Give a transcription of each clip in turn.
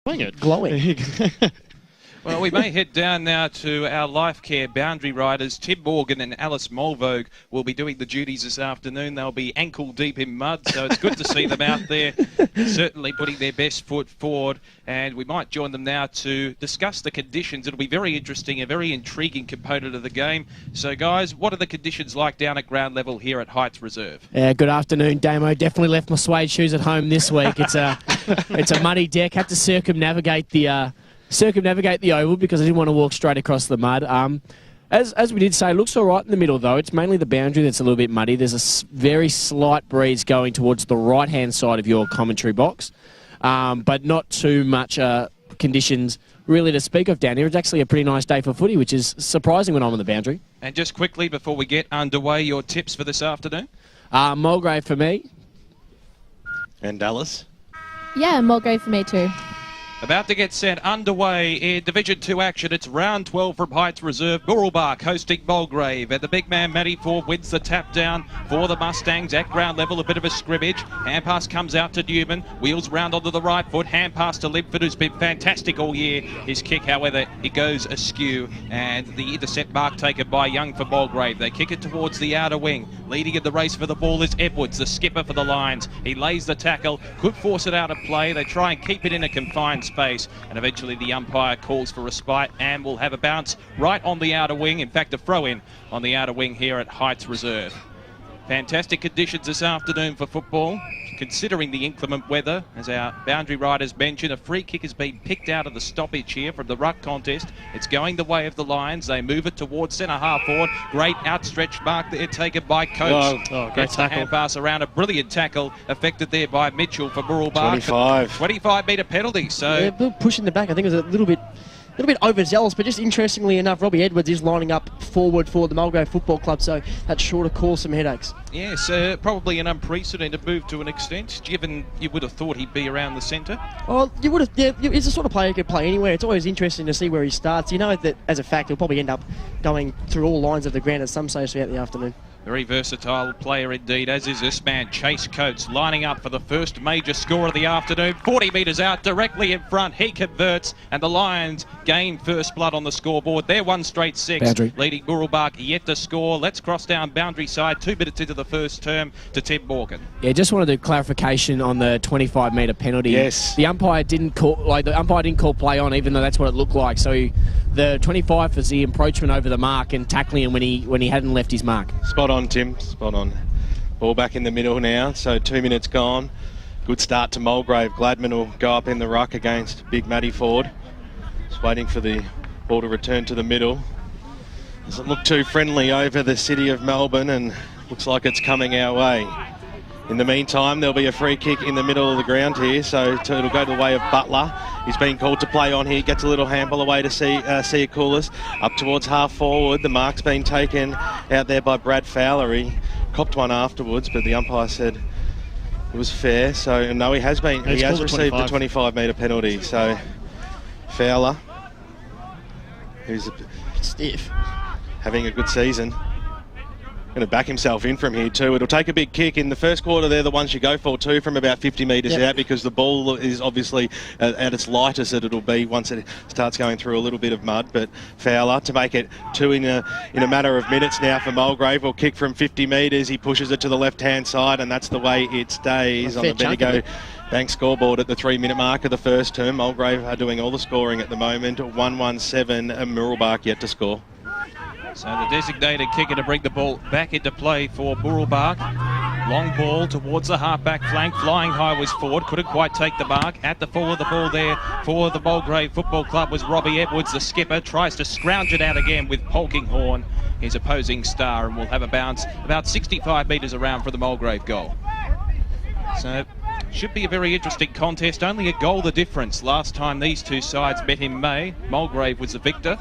It. Glowing. Well, we may head down now to our life care boundary riders. Tim Morgan and Alice Mulgrave will be doing the duties this afternoon. They'll be ankle deep in mud, so it's good to see them out there, certainly putting their best foot forward. And we might join them now to discuss the conditions. It'll be very interesting, a very intriguing component of the game. So, guys, what are the conditions like down at ground level here at Heights Reserve? Good afternoon, Damo. Definitely left my suede shoes at home this week. It's a muddy deck. Had to circumnavigate the oval because I didn't want to walk straight across the mud. As we did say, it looks all right in the middle, though. It's mainly the boundary that's a little bit muddy. There's a very slight breeze going towards the right-hand side of your commentary box, but not too much conditions really to speak of down here. It's actually a pretty nice day for footy, which is surprising when I'm on the boundary. And just quickly, before we get underway, your tips for this afternoon? Mulgrave for me. And Dallas? Yeah, Mulgrave for me too. About to get set underway in Division 2 action. It's round 12 from Heights Reserve. Mooroolbark hosting Mulgrave. And the big man, Matty Ford, wins the tap down for the Mustangs at ground level. A bit of a scrimmage. Hand pass comes out to Newman. Wheels round onto the right foot. Hand pass to Limford, who's been fantastic all year. His kick, however, it goes askew. And the intercept mark taken by Young for Mulgrave. They kick it towards the outer wing. Leading in the race for the ball is Edwards, the skipper for the Lions. He lays the tackle. Could force it out of play. They try and keep it in a confined space, and eventually the umpire calls for respite and will have a bounce right on the outer wing. In fact, a throw-in on the outer wing here at Heights Reserve. Fantastic conditions this afternoon for football, considering the inclement weather. As our boundary riders mentioned, a free kick has been picked out of the stoppage here from the ruck contest. It's going the way of the Lions. They move it towards centre half forward. Great outstretched mark there taken by Coates. Great tackle. Hand pass around, a brilliant tackle affected there by Mitchell for Mooroolbark. 25-metre penalty. So yeah, pushing the back, I think it was a little bit overzealous, but just interestingly enough, Robbie Edwards is lining up forward for the Mulgrave Football Club, so that's sure to cause some headaches. Yes, probably an unprecedented move to an extent, given you would have thought he'd be around the centre. Oh, you would have. Yeah, he's the sort of player who could play anywhere. It's always interesting to see where he starts. You know that, as a fact, he'll probably end up going through all lines of the ground at some stage throughout the afternoon. Very versatile player indeed, as is this man, Chase Coates, lining up for the first major score of the afternoon. 40 metres out, directly in front, he converts, and the Lions gain first blood on the scoreboard. They're 1 straight 6, boundary. Leading Mooroolbark yet to score. Let's cross down boundary side, 2 minutes into the first term, to Tim Morgan. Yeah, just wanted a clarification on the 25-metre penalty. Yes. The umpire didn't call play on, even though that's what it looked like. So the 25 was the encroachment over the mark and tackling him when he hadn't left his mark. Spot on, Tim. Spot on. Ball back in the middle now, so 2 minutes gone. Good start to Mulgrave. Gladman will go up in the ruck against big Matty Ford. Just waiting for the ball to return to the middle. Doesn't look too friendly over the city of Melbourne, and looks like it's coming our way. In the meantime, there'll be a free kick in the middle of the ground here, so it'll go the way of Butler. He's been called to play on here, gets a little handball away to Siakoulis. Up towards half forward, the mark's been taken out there by Brad Fowler. He copped one afterwards, but the umpire said it was fair. So, no, he has received the 25-metre penalty. So, Fowler, who's Stiff. having a good season, going to back himself in from here too. It'll take a big kick. In the first quarter, they're the ones you go for too, from about 50 metres out, because the ball is obviously at its lightest that it'll be once it starts going through a little bit of mud. But Fowler to make it 2 in a matter of minutes now for Mulgrave. Will kick from 50 metres. He pushes it to the left-hand side, and that's the way it stays on the Bendigo Bank scoreboard at the 3-minute mark of the first term. Mulgrave are doing all the scoring at the moment. 1-1-7, and Mooroolbark yet to score. So the designated kicker to bring the ball back into play for Mooroolbark. Long ball towards the half-back flank. Flying high was Ford. Couldn't quite take the mark. At the fall of the ball there for the Mulgrave Football Club was Robbie Edwards, the skipper. Tries to scrounge it out again with Polkinghorn, his opposing star, and will have a bounce about 65 metres around for the Mulgrave goal. So should be a very interesting contest. Only a goal the difference. Last time these two sides met in May, Mulgrave was the victor.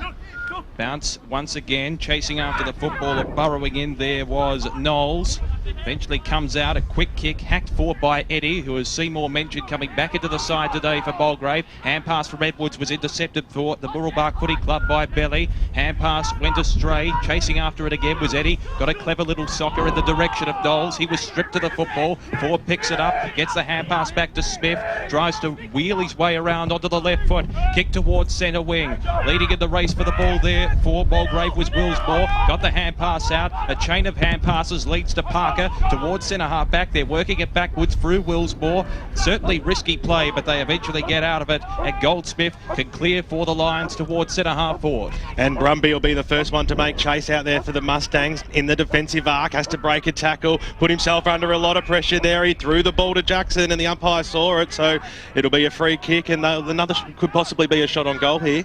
Bounce once again, chasing after the football, burrowing in there was Knowles. Eventually comes out, a quick kick, hacked for by Eddie, who, as Seymour mentioned, coming back into the side today for Mulgrave. Hand pass from Edwards was intercepted for the Mooroolbark Footy Club by Belly. Hand pass went astray. Chasing after it again was Eddie. Got a clever little soccer in the direction of Knowles. He was stripped to the football. Ford picks it up, gets the hand pass back to Smith. Tries to wheel his way around onto the left foot. Kick towards centre wing. Leading in the race for the ball there for Mulgrave was Willsmore. Got the hand pass out. A chain of hand passes leads to Parker towards centre half back. They're working it backwards through Willsmore. Certainly risky play, but they eventually get out of it. And Goldsmith can clear for the Lions towards centre half forward. And Brumby will be the first one to make chase out there for the Mustangs in the defensive arc. Has to break a tackle, put himself under a lot of pressure there. He threw the ball to Jackson and the umpire saw it, so it'll be a free kick, and another could possibly be a shot on goal here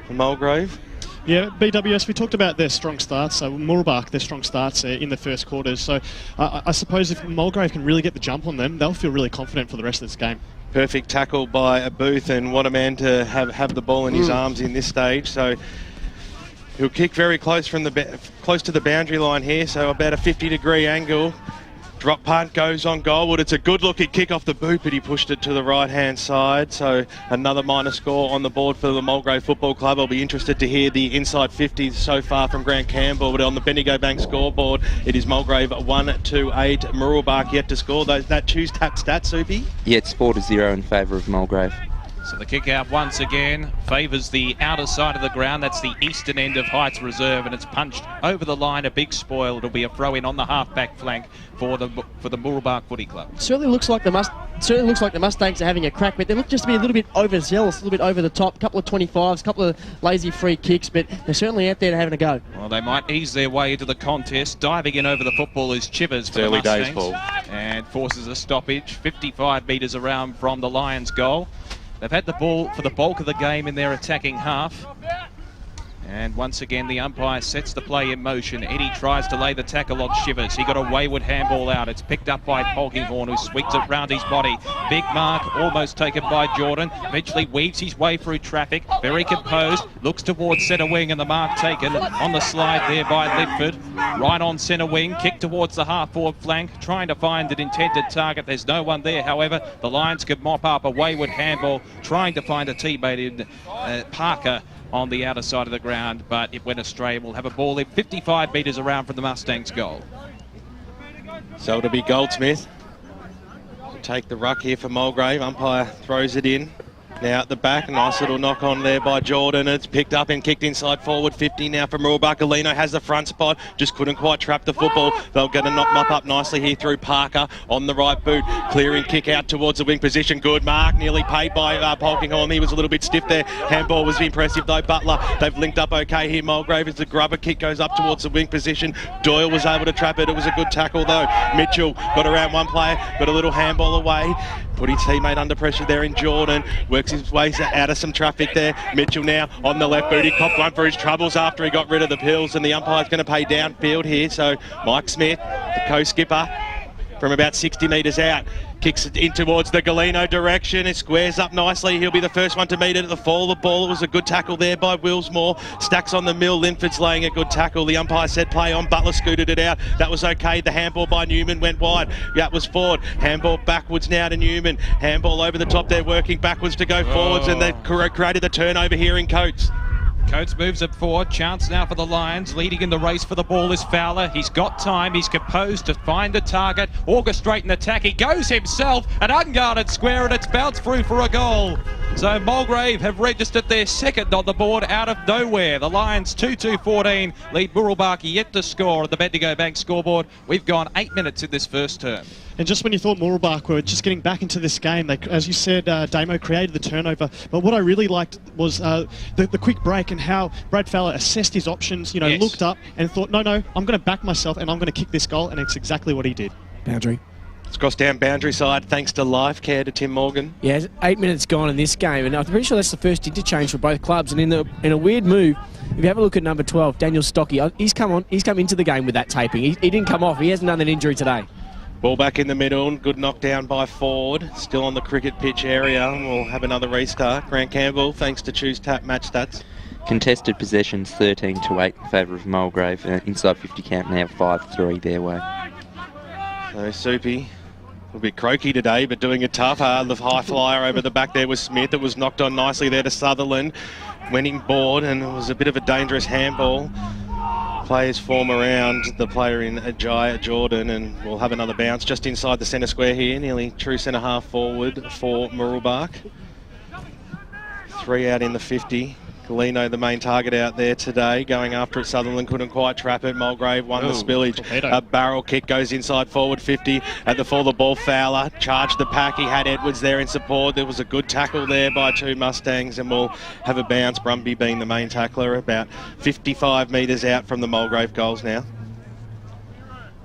for Mulgrave. Yeah, BWS, we talked about their strong starts, so Mooroolbark, their strong starts in the first quarters. So I suppose if Mulgrave can really get the jump on them, they'll feel really confident for the rest of this game. Perfect tackle by a Booth, and what a man to have the ball in his arms in this stage. So he'll kick very close from close to the boundary line here, so about a 50-degree angle. Drop punt goes on goalwood. It's a good looking kick off the boot, but he pushed it to the right hand side. So another minor score on the board for the Mulgrave Football Club. I'll be interested to hear the inside 50s so far from Grant Campbell, but on the Bendigo Bank scoreboard it is Mulgrave 1-2-8. Mooroolbark yet to score. That choose tap stat, Soupy? Yeah, it's 4-0 in favour of Mulgrave. So the kick out once again favours the outer side of the ground. That's the eastern end of Heights Reserve, and it's punched over the line. A big spoil. It'll be a throw in on the half-back flank for the Mooroolbark Footy Club. Certainly looks like the Mustangs are having a crack, but they look just to be a little bit overzealous, a little bit over the top. A couple of 25s, a couple of lazy free kicks, but they're certainly out there having a go. Well, they might ease their way into the contest. Diving in over the football is Chivers for the early Mustangs, days, Paul, and forces a stoppage 55 metres around from the Lions' goal. They've had the ball for the bulk of the game in their attacking half. And once again, the umpire sets the play in motion. Eddie tries to lay the tackle on Shivers. He got a wayward handball out. It's picked up by Polkinghorn, who sweeps it round his body. Big mark, almost taken by Jordan. Eventually weaves his way through traffic. Very composed. Looks towards centre wing, and the mark taken on the slide there by Lidford. Right on centre wing. Kick towards the half-forward flank. Trying to find an intended target. There's no one there. However, the Lions could mop up a wayward handball, trying to find a teammate in Parker on the outer side of the ground, but it went astray. We'll have a ball in 55 metres around from the Mustangs' goal. So it'll be Goldsmith to take the ruck here for Mulgrave. Umpire throws it in. Now at the back, nice little knock on there by Jordan. It's picked up and kicked inside forward 50 now from Mooroolbark. Alino has the front spot, just couldn't quite trap the football. They'll get a mop up nicely here through Parker on the right boot. Clearing kick out towards the wing position. Good mark, nearly paid by Polkinghorn. He was a little bit stiff there. Handball was impressive though. Butler, they've linked up okay here. Mulgrave as the grubber kick goes up towards the wing position. Doyle was able to trap it. It was a good tackle though. Mitchell got around one player, got a little handball away. Put his teammate under pressure there in Jordan. Works his way out of some traffic there. Mitchell now on the left boot. He copped one for his troubles after he got rid of the pills, and the umpire's going to pay downfield here. So Mike Smith, the co-skipper, from about 60 metres out, kicks it in towards the Galeno direction. It squares up nicely. He'll be the first one to meet it at the fall of the ball. It was a good tackle there by Willsmore. Stacks on the mill. Linford's laying a good tackle. The umpire said play on. Butler scooted it out. That was okay. The handball by Newman went wide. That was Ford. Handball backwards now to Newman. Handball over the top. They're working backwards to go forwards, and they've created the turnover here in Coates. Coates moves it forward. Chance now for the Lions. Leading in the race for the ball is Fowler. He's got time. He's composed to find a target. Orchestrate an attack. He goes himself. An unguarded square, and it's bounced through for a goal. So Mulgrave have registered their second on the board out of nowhere. The Lions 2-2-14 lead Mooroolbark yet to score at the Bendigo Bank scoreboard. We've gone 8 minutes in this first term. And just when you thought Mooroolbark were just getting back into this game, they, as you said, Damo created the turnover. But what I really liked was the quick break and how Brad Fowler assessed his options, yes. Looked up and thought, no, I'm going to back myself and I'm going to kick this goal, and it's exactly what he did. Boundary. It's crossed down boundary side thanks to life care to Tim Morgan. Yeah, 8 minutes gone in this game, and I'm pretty sure that's the first interchange for both clubs. And in a weird move, if you have a look at number 12, Daniel Stocky, he's come into the game with that taping. He didn't come off. He hasn't done an injury today. Ball back in the middle, good knockdown by Ford. Still on the cricket pitch area. We'll have another restart. Grant Campbell, thanks to Choose Tap Match Stats. Contested possessions 13-8 in favour of Mulgrave. Inside 50 count now 5-3 their way. So Soupy, a bit croaky today, but doing it tough. The high flyer over the back there was Smith. It was knocked on nicely there to Sutherland. Went in board, and it was a bit of a dangerous handball. Players form around the player in Ajay Jordan, and we'll have another bounce just inside the centre square here. Nearly true centre half forward for Mooroolbark. 3 out in the 50. Galeno, the main target out there today, going after it. Sutherland couldn't quite trap it. Mulgrave won the spillage. A barrel kick goes inside forward 50. At the fall, the ball Fowler charged the pack. He had Edwards there in support. There was a good tackle there by 2 Mustangs, and we'll have a bounce. Brumby being the main tackler, about 55 metres out from the Mulgrave goals now.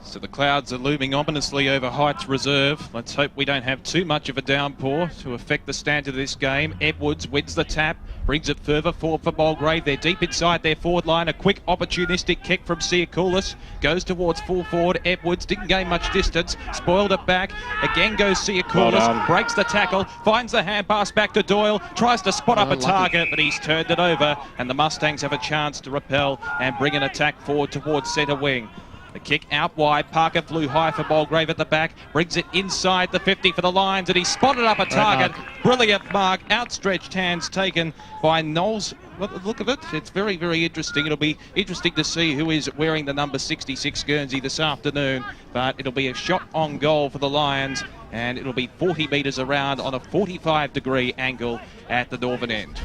So the clouds are looming ominously over Heights Reserve. Let's hope we don't have too much of a downpour to affect the standard of this game. Edwards wins the tap, brings it further forward for Mulgrave. They're deep inside their forward line. A quick opportunistic kick from Siakoulis. Goes towards full forward. Edwards didn't gain much distance. Spoiled it back. Again goes Siakoulis. Breaks the tackle. Finds the hand pass back to Doyle. Tries to spot up a target, but he's turned it over. And the Mustangs have a chance to repel and bring an attack forward towards centre wing. The kick out wide. Parker flew high for Mulgrave at the back. Brings it inside the 50 for the Lions, and he spotted up a target. Brilliant mark. Outstretched hands taken by Knowles. Look at it. It's very, very interesting. It'll be interesting to see who is wearing the number 66 Guernsey this afternoon. But it'll be a shot on goal for the Lions, and it'll be 40 metres around on a 45-degree angle at the northern end.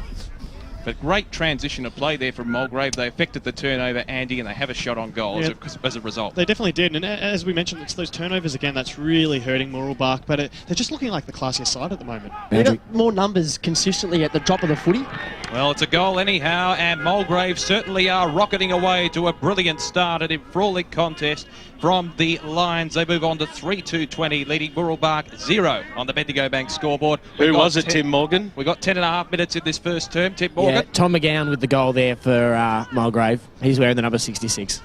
But great transition of play there from Mulgrave. They affected the turnover, Andy, and they have a shot on goal as a result. They definitely did. And as we mentioned, it's those turnovers again that's really hurting Mooroolbark. But they're just looking like the classier side at the moment. They got more numbers consistently at the drop of the footy. Well, it's a goal anyhow, and Mulgrave certainly are rocketing away to a brilliant start at enthralling contest from the Lions. They move on to 3-2-20, leading Mooroolbark 0 on the Bendigo Bank scoreboard. Who was it, Tim Morgan? We got 10.5 minutes in this first term. Tim Morgan. Yeah, Tom McGowan with the goal there for Mulgrave. He's wearing the number 66.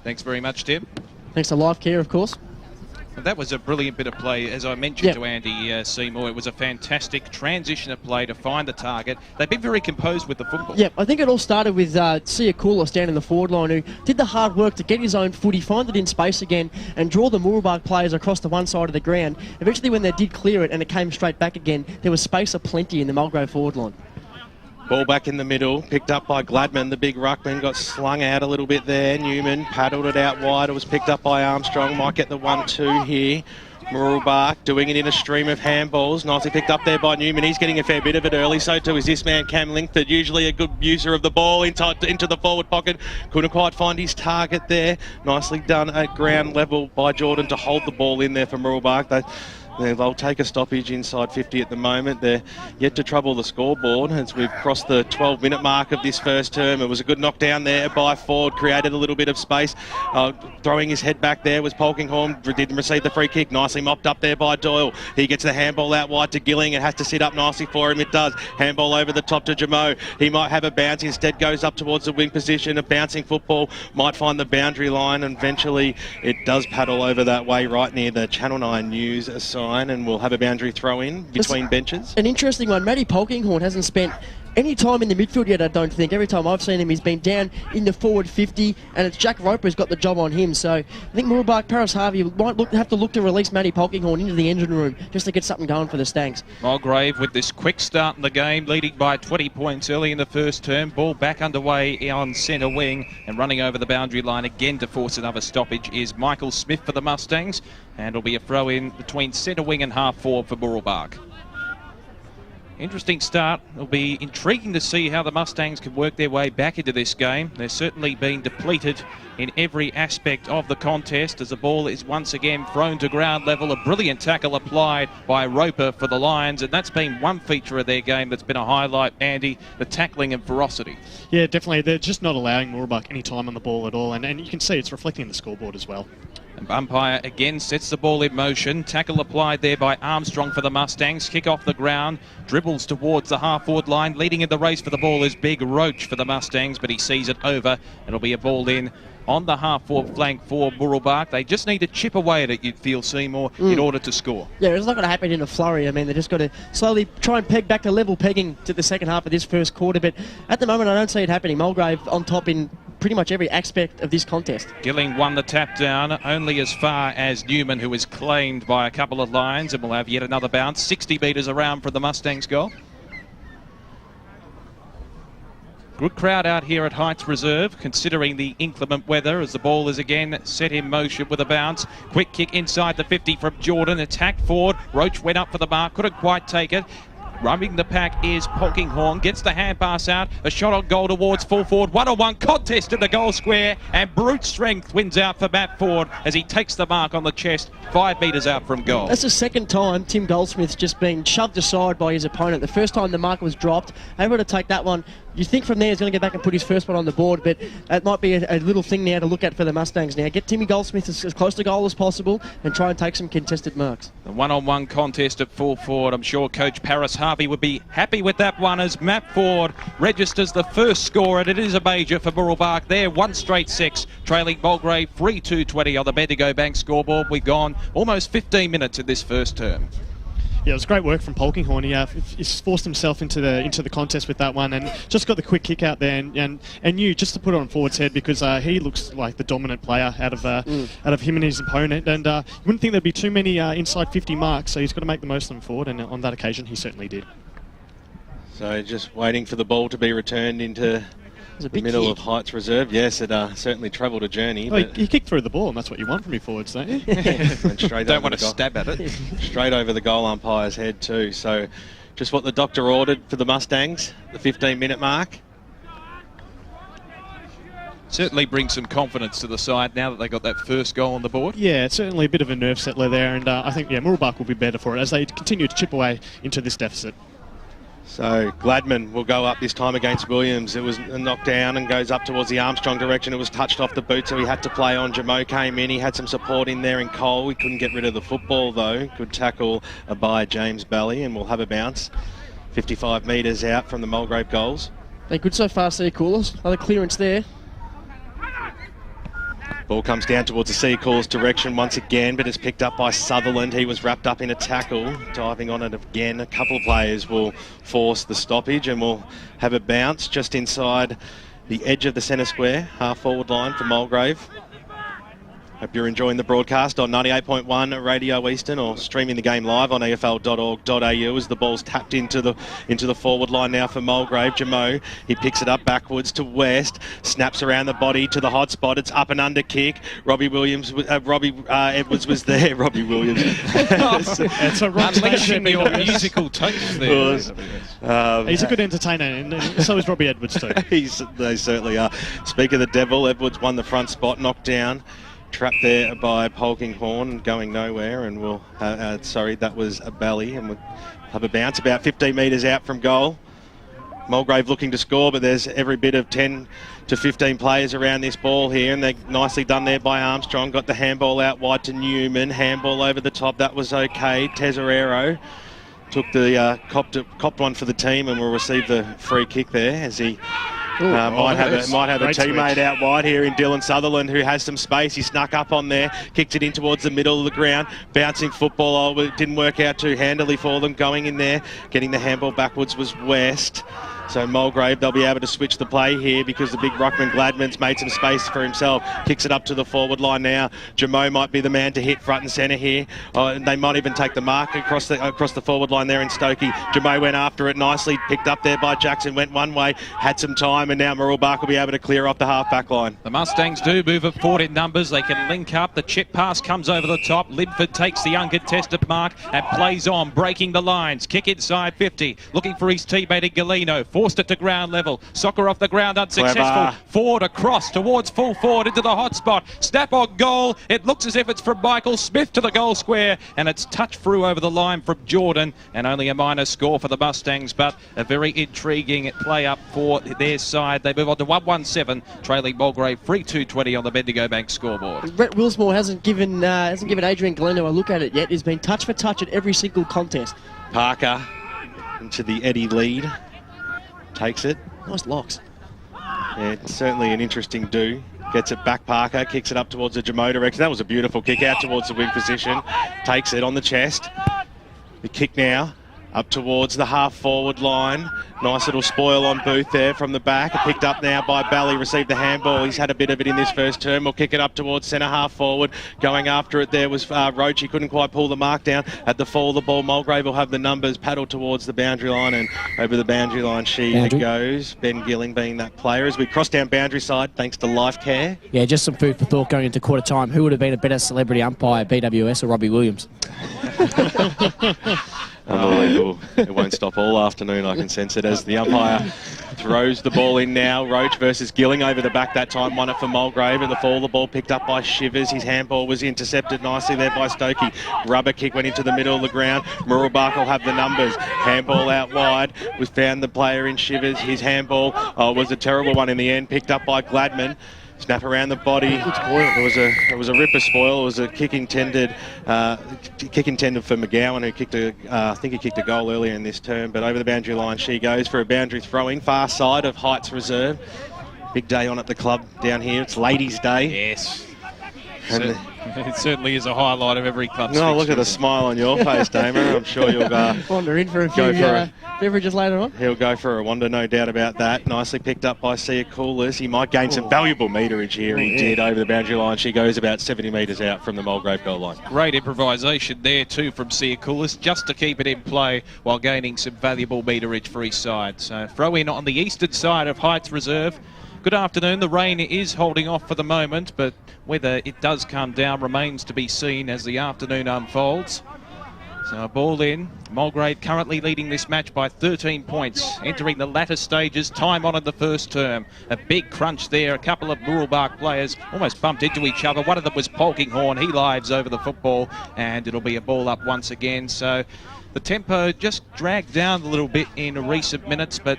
Thanks very much, Tim. Thanks to Life Care, of course. That was a brilliant bit of play, as I mentioned to Andy Seymour. It was a fantastic transition of play to find the target. They've been very composed with the football. Yeah, I think it all started with Siakoulis down in the forward line, who did the hard work to get his own footy, find it in space again, and draw the Mooroolbark players across the one side of the ground. Eventually, when they did clear it and it came straight back again, there was space aplenty in the Mulgrave forward line. Ball back in the middle, picked up by Gladman, the big ruckman, got slung out a little bit there. Newman paddled it out wide. It was picked up by Armstrong. Might get the 1-2 here. Mooroolbark doing it in a stream of handballs. Nicely picked up there by Newman. He's getting a fair bit of it early. So too is this man, Cam Linkford, usually a good user of the ball into the forward pocket. Couldn't quite find his target there. Nicely done at ground level by Jordan to hold the ball in there for Mooroolbark. They'll take a stoppage inside 50 at the moment. They're yet to trouble the scoreboard as we've crossed the 12-minute mark of this first term. It was a good knockdown there by Ford, created a little bit of space. Throwing his head back there was Polkinghorn, didn't receive the free kick. Nicely mopped up there by Doyle. He gets the handball out wide to Gilling. It has to sit up nicely for him. It does. Handball over the top to Jamo. He might have a bounce. Instead goes up towards the wing position. A bouncing football might find the boundary line, and eventually it does paddle over that way right near the Channel 9 News sign. And we'll have a boundary throw in between benches. An interesting one. Matty Polkinghorn hasn't spent any time in the midfield yet, I don't think. Every time I've seen him, he's been down in the forward 50, and it's Jack Roper who's got the job on him. So I think Mooroolbark, Paris Harvey might have to look to release Matty Polkinghorn into the engine room just to get something going for the Stangs. Mulgrave with this quick start in the game, leading by 20 points early in the first term. Ball back underway on centre wing, and running over the boundary line again to force another stoppage is Michael Smith for the Mustangs, and it'll be a throw in between centre wing and half forward for Mooroolbark. Interesting start. It'll be intriguing to see how the Mustangs can work their way back into this game. They're certainly being depleted in every aspect of the contest as the ball is once again thrown to ground level. A brilliant tackle applied by Roper for the Lions, and that's been one feature of their game that's been a highlight, Andy, the tackling and ferocity. Yeah, definitely. They're just not allowing Mooroolbark any time on the ball at all, and you can see it's reflecting in the scoreboard as well. And umpire again sets the ball in motion. Tackle applied there by Armstrong for the Mustangs. Kick off the ground. Dribbles towards the half-forward line. Leading in the race for the ball is Big Roach for the Mustangs, but he sees it over. It'll be a ball in on the half-forward flank for Mooroolbark. They just need to chip away at it, you'd feel, Seymour, in order to score. Yeah, it's not going to happen in a flurry. I mean, they've just got to slowly try and peg back to level pegging to the second half of this first quarter. But at the moment, I don't see it happening. Mulgrave on top in pretty much every aspect of this contest. Gilling won the tap down only as far as Newman, who is claimed by a couple of lines, and will have yet another bounce 60 metres around from the Mustangs goal. Good crowd out here at Heights Reserve, considering the inclement weather, as the ball is again set in motion with a bounce. Quick kick inside the 50 from Jordan. Attack forward. Roach went up for the mark, couldn't quite take it. Rubbing the pack is Polkinghorne, gets the hand pass out, a shot on goal towards full forward, one-on-one contest in the goal square, and brute strength wins out for Matt Ford as he takes the mark on the chest 5 metres out from goal. That's the second time Tim Goldsmith's just been shoved aside by his opponent. The first time the mark was dropped, able to take that one. You think from there he's going to get back and put his first one on the board, but it might be a little thing now to look at for the Mustangs now. Get Timmy Goldsmith as close to goal as possible and try and take some contested marks. The one-on-one contest at full forward. I'm sure Coach Paris Harvey would be happy with that one as Matt Ford registers the first score, and it is a major for Mooroolbark there. 1 straight 6, trailing Mulgrave 3-2-20 on the Bendigo Bank scoreboard. We've gone almost 15 minutes in this first term. Yeah, it was great work from Polkinghorne. He's forced himself into the contest with that one, and just got the quick kick out there, and knew just to put it on forward's head, because he looks like the dominant player out of him and his opponent, and you wouldn't think there'd be too many inside 50 marks, so he's got to make the most of them forward, and on that occasion he certainly did. So just waiting for the ball to be returned into the middle of Heights Reserve. Yes, it certainly travelled a journey. Well, he kicked through the ball, and that's what you want from your forwards, don't you? And straight Don't want to stab at it. Straight over the goal umpire's head too. So just what the doctor ordered for the Mustangs, the 15-minute mark. Certainly brings some confidence to the side now that they got that first goal on the board. Yeah, it's certainly a bit of a nerve settler there, and I think Mooroolbark will be better for it as they continue to chip away into this deficit. So Gladman will go up this time against Williams. It was knocked down and goes up towards the Armstrong direction. It was touched off the boot, so he had to play on. Jamo came in. He had some support in there in Cole. He couldn't get rid of the football, though. Good tackle by James Bally, and we'll have a bounce. 55 metres out from the Mulgrave goals. They're good so far, Sea Coolers. Another clearance there. Ball comes down towards the Seacalls direction once again, but it's picked up by Sutherland. He was wrapped up in a tackle, diving on it again. A couple of players will force the stoppage, and we'll have a bounce just inside the edge of the centre square, half-forward line for Mulgrave. Hope you're enjoying the broadcast on 98.1 Radio Eastern, or streaming the game live on efl.org.au as the ball's tapped into the forward line now for Mulgrave. Jamo, he picks it up backwards to West, snaps around the body to the hot spot. It's up and under kick. Robbie Edwards was there. Robbie Williams. It's a unleashing your musical taste there. He's a good entertainer, and so is Robbie Edwards too. They certainly are. Speak of the devil, Edwards won the front spot, knocked down. Trapped there by Polkinghorne, going nowhere, and we'll that was a Bally, and we'll have a bounce about 15 metres out from goal. Mulgrave looking to score, but there's every bit of 10 to 15 players around this ball here, and they're nicely done there by Armstrong. Got the handball out wide to Newman, handball over the top, that was okay. Tesorero took the copped one for the team, and will receive the free kick there as he might have a teammate out wide here in Dylan Sutherland, who has some space. He snuck up on there, kicked it in towards the middle of the ground. Bouncing football, it didn't work out too handily for them. Going in there, getting the handball backwards was West. So Mulgrave, they'll be able to switch the play here because the big ruckman Gladman's made some space for himself. Kicks it up to the forward line now. Jamo might be the man to hit front and centre here. They might even take the mark across the forward line there in Stokey. Jamo went after it nicely, picked up there by Jackson, went one way, had some time, and now Mooroolbark will be able to clear off the half-back line. The Mustangs do move it forward in numbers. They can link up. The chip pass comes over the top. Lidford takes the uncontested mark and plays on, breaking the lines. Kick inside 50, looking for his teammate in Galeno. Forced it to ground level. Soccer off the ground, unsuccessful. Clever. Forward across towards full forward into the hot spot. Snap on goal. It looks as if it's from Michael Smith to the goal square, and it's touched through over the line from Jordan, and only a minor score for the Mustangs, but a very intriguing play up for their side. They move on to 1-1-7, trailing Mulgrave 3-2-20 on the Bendigo Bank scoreboard. Brett Willsmore hasn't given Adrian Galeno a look at it yet. He's been touch for touch at every single contest. Parker into the Eddie lead. Takes it. Nice locks. Yeah, it's certainly an interesting do. Gets it back, Parker, kicks it up towards the Jamo direction. That was a beautiful kick out towards the wing position. Takes it on the chest. The kick now Up towards the half-forward line. Nice little spoil on Booth there from the back. Picked up now by Bally, received the handball. He's had a bit of it in this first term. We'll kick it up towards centre half-forward. Going after it there was Roach. He couldn't quite pull the mark down. At the fall of the ball, Mulgrave will have the numbers. Paddle towards the boundary line, and over the boundary line she goes. Ben Gilling being that player. As we cross down boundary side, thanks to Life Care. Yeah, just some food for thought going into quarter time. Who would have been a better celebrity umpire, BWS or Robbie Williams? Unbelievable. It won't stop all afternoon, I can sense it, as the umpire throws the ball in now. Roach versus Gilling over the back that time. Won it for Mulgrave. At the fall, the ball picked up by Shivers. His handball was intercepted nicely there by Stokey. Rubber kick went into the middle of the ground. Mooroolbark will have the numbers. Handball out wide. Was found the player in Shivers. His handball was a terrible one in the end. Picked up by Gladman. Snap around the body. It was a ripper spoil. It was a kick intended for McGowan, who kicked I think he kicked a goal earlier in this term. But over the boundary line she goes for a boundary throw-in, far side of Heights Reserve. Big day on at the club down here. It's Ladies' Day. Yes. It certainly is a highlight of every club. No, look at the smile on your face, Damer. I'm sure you'll wander in for a few beverages later on. He'll go for a wander, no doubt about that. Nicely picked up by Sia Coolers. He might gain some valuable meterage here. He did over the boundary line. She goes about 70 metres out from the Mulgrave goal line. Great improvisation there too from Sia Coolers, just to keep it in play while gaining some valuable meterage for his side. So throw in on the eastern side of Heights Reserve. Good afternoon. The rain is holding off for the moment, but whether it does come down remains to be seen as the afternoon unfolds. So a ball in. Mulgrave currently leading this match by 13 points, entering the latter stages, time on in the first term. A big crunch there. A couple of Mooroolbark players almost bumped into each other. One of them was Polkinghorn. He lives over the football, and it'll be a ball up once again. So the tempo just dragged down a little bit in recent minutes, but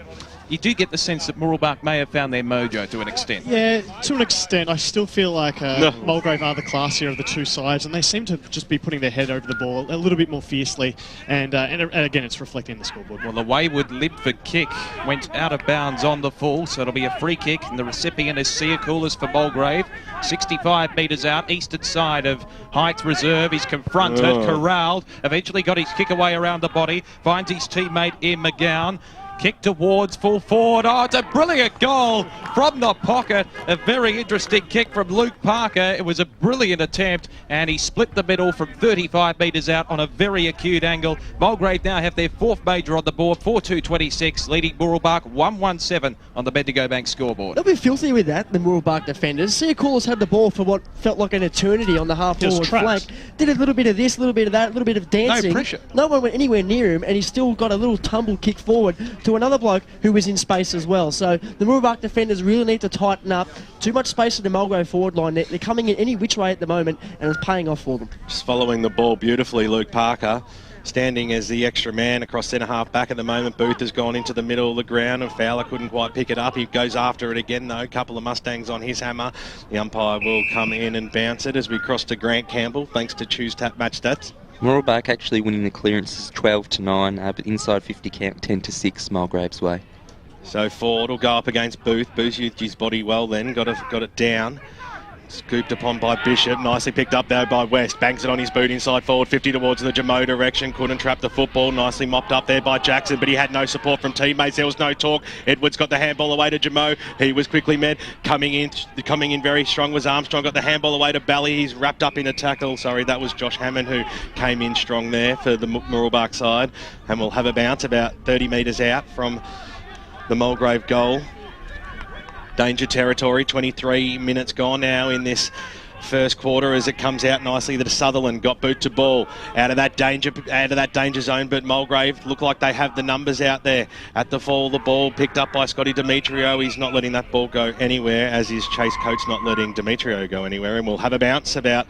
you do get the sense that Mooroolbark may have found their mojo to an extent. Yeah, to an extent. I still feel like Mulgrave are the classier of the two sides, and they seem to just be putting their head over the ball a little bit more fiercely, and again, it's reflecting in the scoreboard. Well, the wayward Libford kick went out of bounds on the full, so it'll be a free kick, and the recipient is Sia Coolers for Mulgrave. 65 metres out, eastern side of Heights Reserve. He's confronted, corralled, eventually got his kick away around the body, finds his teammate in McGowan. Kick towards full forward. Oh, it's a brilliant goal from the pocket. A very interesting kick from Luke Parker. It was a brilliant attempt, and he split the middle from 35 metres out on a very acute angle. Mulgrave now have their fourth major on the board, 4-2-26, leading Mooroolbark 1-1-7 on the Bendigo Bank scoreboard. They'll be filthy with that, the Mooroolbark defenders. Sia Coolers had the ball for what felt like an eternity on the half-forward flank. Did a little bit of this, a little bit of that, a little bit of dancing. No pressure. No one went anywhere near him, and he still got a little tumble kick forward to another bloke who was in space as well. So the Mooroolbark defenders really need to tighten up. Too much space in the Mulgrave forward line. They're coming in any which way at the moment, and it's paying off for them. Just following the ball beautifully, Luke Parker. Standing as the extra man across centre half back at the moment. Booth has gone into the middle of the ground, and Fowler couldn't quite pick it up. He goes after it again though. A couple of Mustangs on his hammer. The umpire will come in and bounce it as we cross to Grant Campbell, thanks to Choose Tap Match Stats. Mooroolbark actually winning the clearances 12-9, but inside 50 count 10-6 Mulgrave's way. So Ford will go up against Booth. Booth used his body well then, got it down. Scooped upon by Bishop, nicely picked up there by West. Bangs it on his boot inside forward, 50 towards the Jamo direction. Couldn't trap the football. Nicely mopped up there by Jackson, but he had no support from teammates. There was no talk. Edwards got the handball away to Jamo. He was quickly met. Coming in very strong was Armstrong. Got the handball away to Bally. He's wrapped up in a tackle. Sorry, that was Josh Hammond who came in strong there for the Mooroolbark side. And we'll have a bounce about 30 metres out from the Mulgrave goal. Danger territory, 23 minutes gone now in this first quarter as it comes out nicely that Sutherland got boot to ball out of that danger zone, but Mulgrave look like they have the numbers out there. At the fall, the ball picked up by Scotty Demetrio. He's not letting that ball go anywhere, as is Chase Coates not letting Demetrio go anywhere, and we'll have a bounce about,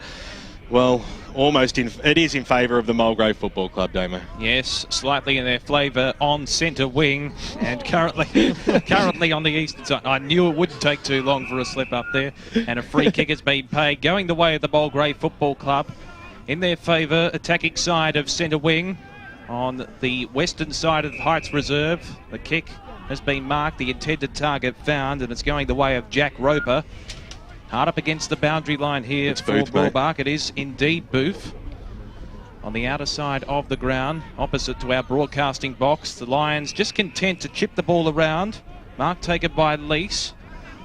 well, it is in favour of the Mulgrave Football Club, Damo. Yes, slightly in their flavour on centre wing, and currently on the eastern side. I knew it wouldn't take too long for a slip up there, and a free kick has been paid, going the way of the Mulgrave Football Club. In their favour, attacking side of centre wing, on the western side of Heights Reserve. The kick has been marked, the intended target found, and it's going the way of Jack Roper. Hard up against the boundary line here for Mooroolbark. It is indeed Booth. on the outer side of the ground, opposite to our broadcasting box. The Lions just content to chip the ball around. Mark taken by Lease.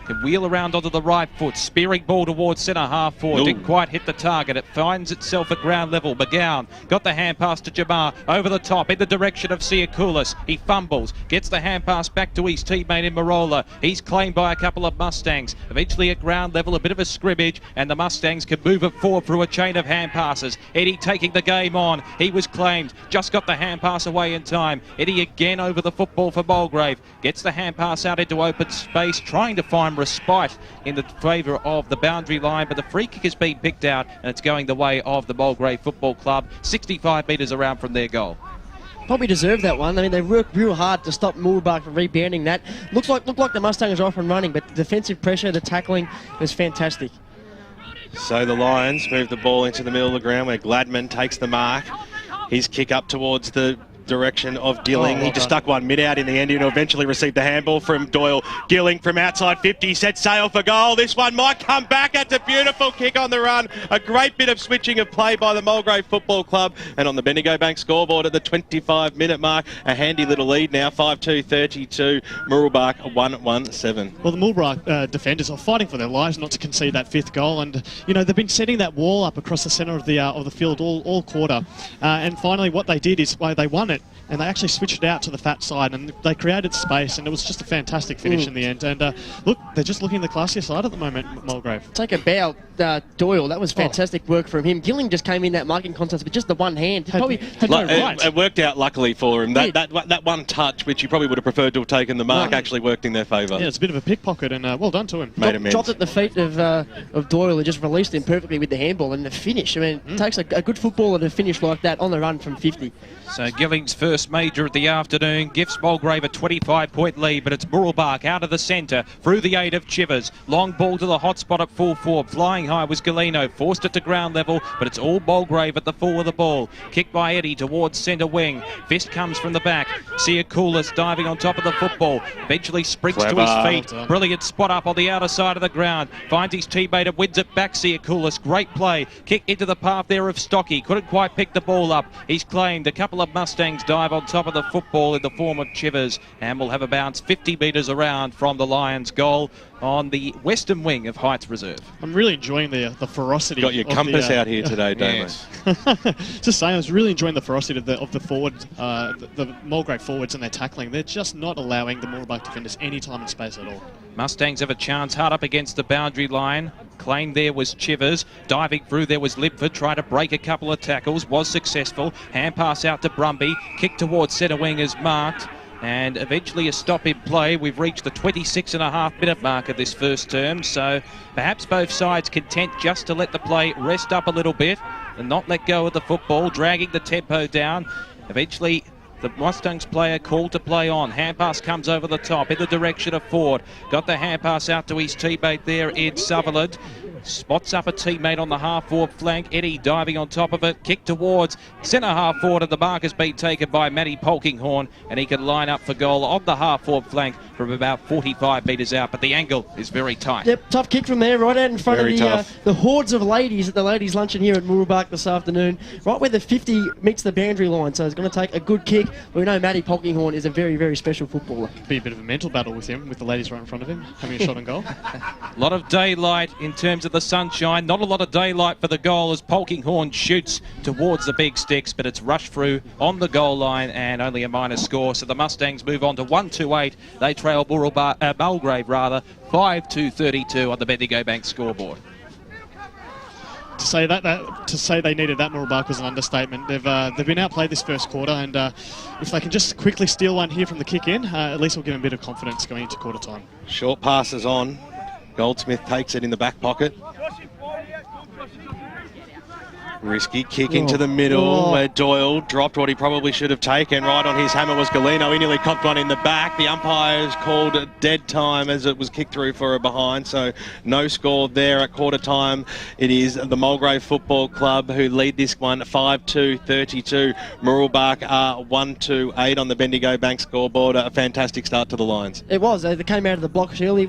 Can wheel around onto the right foot. Spearing ball towards centre half forward. Didn't quite hit the target. It finds itself at ground level. McGowan got the hand pass to Jamar. Over the top in the direction of Siakoulis. He fumbles. Gets the hand pass back to his teammate in Marola. He's claimed by a couple of Mustangs. Eventually at ground level, a bit of a scrimmage, and the Mustangs can move it forward through a chain of hand passes. Eddie taking the game on. He was claimed. Just got the hand pass away in time. Eddie again over the football for Mulgrave. Gets the hand pass out into open space, trying to find respite in the favour of the boundary line, but the free kick has been picked out and it's going the way of the Mulgrave Football Club, 65 metres around from their goal. Probably deserved that one. I mean, they worked real hard to stop Mooroolbark from rebounding that. Looked like the Mustangs are off and running, but the defensive pressure, the tackling was fantastic. So the Lions move the ball into the middle of the ground where Gladman takes the mark. His kick up towards the direction of Gilling. He just stuck one mid out in the end and eventually received the handball from Doyle. Gilling from outside 50 set sail for goal. This one might come back. That's a beautiful kick on the run. A great bit of switching of play by the Mulgrave Football Club. And on the Bendigo Bank scoreboard at the 25-minute mark, a handy little lead now, 5-2-32. Mooroolbark 1-1-7. Well, the Mulgrave defenders are fighting for their lives not to concede that fifth goal, and you know they've been setting that wall up across the centre of the field all quarter. And finally, what they did is they won it, and they actually switched it out to the fat side, and they created space, and it was just a fantastic finish in the end. And look, they're just looking the classier side at the moment, Mulgrave. Take a bow, Doyle. That was fantastic work from him. Gilling just came in that marking contest with just the one hand. It worked out luckily for him. That one touch, which you probably would have preferred to have taken the mark, actually worked in their favour. Yeah, it's a bit of a pickpocket, and well done to him. Dropped at the feet of Doyle and just released him perfectly with the handball and the finish. I mean, it takes a good footballer to finish like that on the run from 50. So Gilling's first major of the afternoon gives Mulgrave a 25-point lead, but it's Mooroolbark out of the centre through the aid of Chivers. Long ball to the hot spot at full forward. Flying high was Galeno. Forced it to ground level, but it's all Mulgrave at the full of the ball. Kicked by Eddie towards centre wing. Fist comes from the back. Siakoulis diving on top of the football. Eventually sprints to his feet. Brilliant spot up on the outer side of the ground. Finds his teammate and wins it back. Siakoulis. Great play. Kick into the path there of Stocky. Couldn't quite pick the ball up. He's claimed. A couple of Mustangs dive on top of the football in the form of Chivers, and will have a bounce 50 metres around from the Lions' goal on the western wing of Heights Reserve. I'm really enjoying the ferocity. Got your compass out here today, Damo. Just saying, I was really enjoying the ferocity of the forward, the Mulgrave forwards and their tackling. They're just not allowing the Mooroolbark defenders any time and space at all. Mustangs have a chance hard up against the boundary line. Claimed there was Chivers. Diving through there was Lipford. Tried to break a couple of tackles. Was successful. Hand pass out to Brumby. Kick towards centre wing is marked. And eventually a stop in play. We've reached the 26.5-minute mark of this first term. So perhaps both sides content just to let the play rest up a little bit and not let go of the football, dragging the tempo down. Eventually the Mustangs player called to play on. Hand pass comes over the top in the direction of Ford. Got the hand pass out to his teammate there in Sutherland. Spots up a teammate on the half-forward flank. Eddie diving on top of it. Kick towards centre half-forward, and the mark has been taken by Matty Polkinghorn, and he can line up for goal on the half-forward flank from about 45 metres out, but the angle is very tight. Yep, tough kick from there, right out in front of the hordes of ladies at the ladies' luncheon here at Mooroolbark this afternoon, right where the 50 meets the boundary line, so it's going to take a good kick. But we know Matty Polkinghorn is a very, very special footballer. Be a bit of a mental battle with him, with the ladies right in front of him, having a shot on goal. A lot of daylight in terms of the sunshine, not a lot of daylight for the goal as Polkinghorn shoots towards the big sticks, but it's rushed through on the goal line and only a minor score. So the Mustangs move on to 1-2-8. They trail Mulgrave 5-2-32 on the Bendigo Bank scoreboard. To say they needed that Mooroolbark was an understatement. They've been outplayed this first quarter, and if they can just quickly steal one here from the kick in, at least we'll give them a bit of confidence going into quarter time. Short passes on. Goldsmith takes it in the back pocket. Risky kick into the middle where Doyle dropped what he probably should have taken. Right on his hammer was Galeno. He nearly copped one in the back. The umpires called dead time as it was kicked through for a behind. So no score there at quarter time. It is the Mulgrave Football Club who lead this one 5-2-32. Mooroolbark are 1-2-8 on the Bendigo Bank scoreboard. A fantastic start to the Lions. It was. They came out of the blocks early.